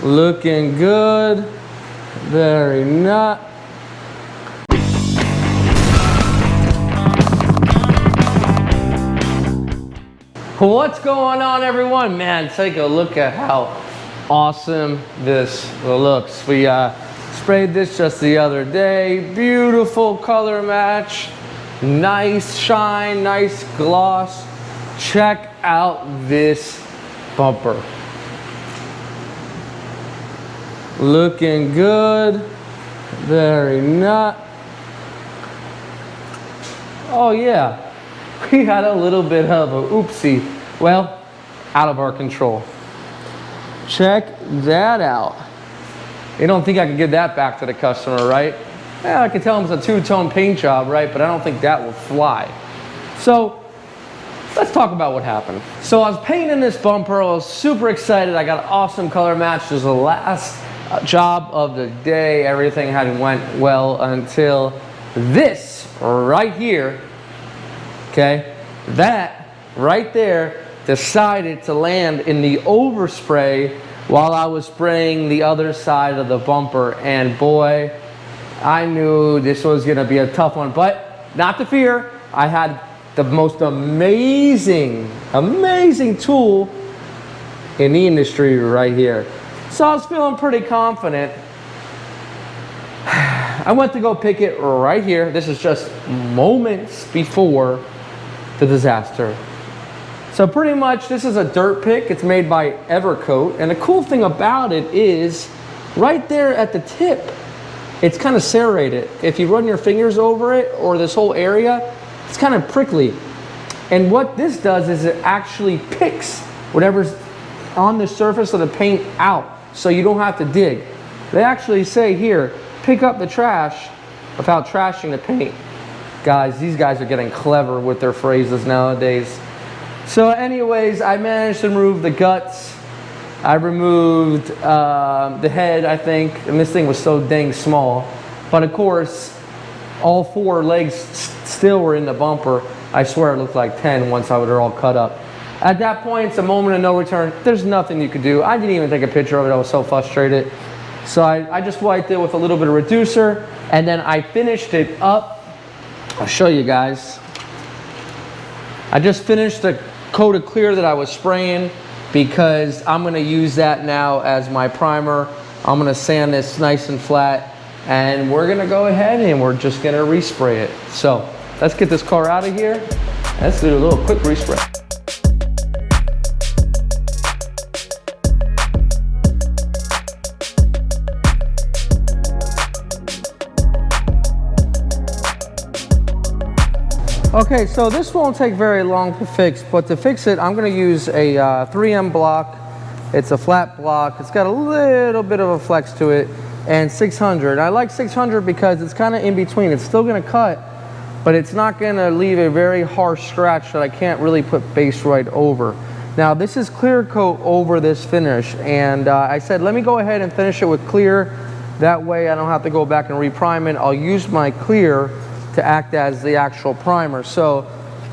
Looking good. Very nice. What's going on, everyone? Man, take a look at how awesome this looks. We sprayed this just the other day. Beautiful color match. Nice shine, nice gloss. Check out this bumper. Looking good. Very nice. Oh yeah. We had a little bit of a oopsie. Well, out of our control. Check that out. You don't think I could give that back to the customer, right? Yeah, I could tell them it's a two-tone paint job, right? But I don't think that will fly. So let's talk about what happened. So I was painting this bumper. I was super excited. I got an awesome color match. It was the last job of the day. Everything had went well until this right here. Okay, that right there decided to land in the overspray while I was spraying the other side of the bumper. And boy, I knew this was gonna be a tough one, but not to fear. I had the most amazing tool in the industry right here. So I was feeling pretty confident. I went to go pick it right here. This is just moments before the disaster. So pretty much this is a dirt pick. It's made by Evercoat, and the cool thing about it is right there at the tip, it's kind of serrated. If you run your fingers over it or this whole area, it's kind of prickly. And what this does is it actually picks whatever's on the surface of the paint out, so you don't have to dig. They actually say here, pick up the trash without trashing the paint. Guys, these guys are getting clever with their phrases nowadays. So anyways, I managed to remove the guts. I removed the head, I think, and this thing was so dang small. But of course, all four legs still were in the bumper. I swear it looked like 10 once I were all cut up. At that point, it's a moment of no return. There's nothing you could do. I didn't even take a picture of it. I was so frustrated. So I just wiped it with a little bit of reducer, and then I finished it up. I'll show you guys. I just finished the coat of clear that I was spraying because I'm going to use that now as my primer. I'm going to sand this nice and flat, and we're going to go ahead and we're just going to respray it. So let's get this car out of here. Let's do a little quick respray. Okay, so this won't take very long to fix, but to fix it, I'm going to use a 3M block. It's a flat block. It's got a little bit of a flex to it, and 600. I like 600 because it's kind of in between. It's still going to cut, but it's not going to leave a very harsh scratch that I can't really put base right over. Now, this is clear coat over this finish, and I said, let me go ahead and finish it with clear. That way I don't have to go back and reprime it. I'll use my clear to act as the actual primer. So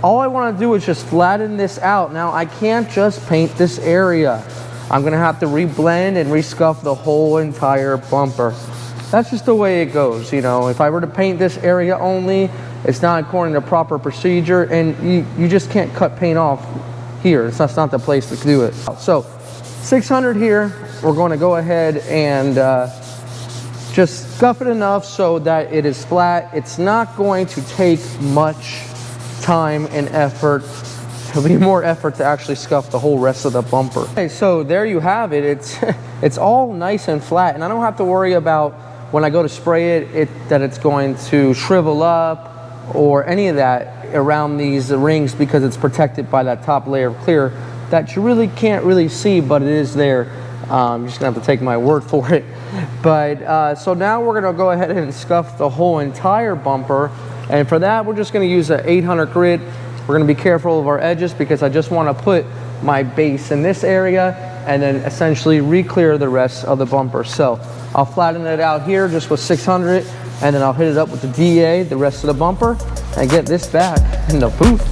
all I want to do is just flatten this out. Now I can't just paint this area. I'm gonna have to reblend and rescuff the whole entire bumper. That's just the way it goes, you know. If I were to paint this area only, it's not according to proper procedure, and you just can't cut paint off here. That's not the place to do it. So 600 here, we're going to go ahead and just scuff it enough so that it is flat. It's not going to take much time and effort. It'll be more effort to actually scuff the whole rest of the bumper. Okay, so there you have it. It's all nice and flat, and I don't have to worry about when I go to spray it that it's going to shrivel up or any of that around these rings, because it's protected by that top layer of clear that you really can't really see, but it is there. You're just gonna have to take my word for it. But so now we're gonna go ahead and scuff the whole entire bumper, and for that we're just gonna use an 800 grit. We're gonna be careful of our edges because I just want to put my base in this area and then essentially re-clear the rest of the bumper. So I'll flatten it out here just with 600, and then I'll hit it up with the DA, the rest of the bumper, and get this back in the booth.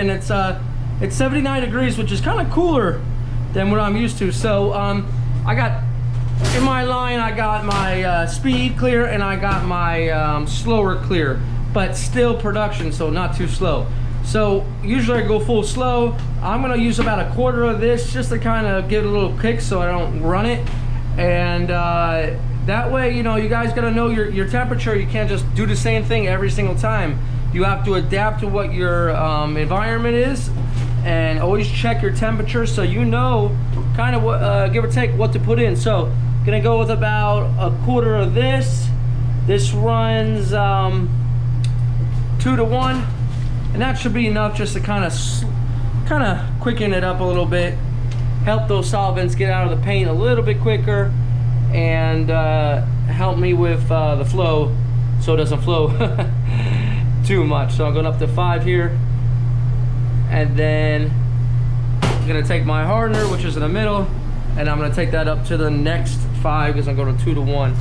and it's 79 degrees, which is kind of cooler than what I'm used to. So I got, in my line, I got my speed clear and I got my slower clear, but still production, so not too slow. So usually I go full slow. I'm gonna use about a quarter of this just to kind of give it a little kick so I don't run it. And that way, you know, you guys gotta know your temperature. You can't just do the same thing every single time. You have to adapt to what your environment is, and always check your temperature so you know kind of what, give or take, what to put in. So gonna go with about a quarter of this. This runs 2 to 1. And that should be enough just to kind of quicken it up a little bit, help those solvents get out of the paint a little bit quicker, and help me with the flow so it doesn't flow too much. So I'm going up to 5 here, and then I'm going to take my hardener, which is in the middle, and I'm going to take that up to the next 5 because I'm going to 2 to 1.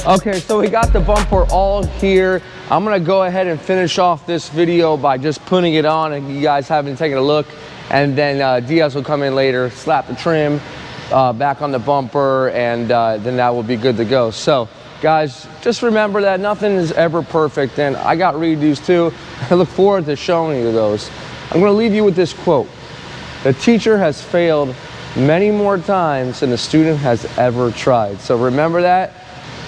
Okay, so we got the bumper all here. I'm gonna go ahead and finish off this video by just putting it on and you guys haven't taken a look. And then Diaz will come in later, slap the trim back on the bumper, and then that will be good to go. So guys, just remember that nothing is ever perfect, and I got redos too. I look forward to showing you those. I'm gonna leave you with this quote. The teacher has failed many more times than the student has ever tried. So remember that.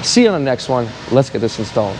See you on the next one. Let's get this installed.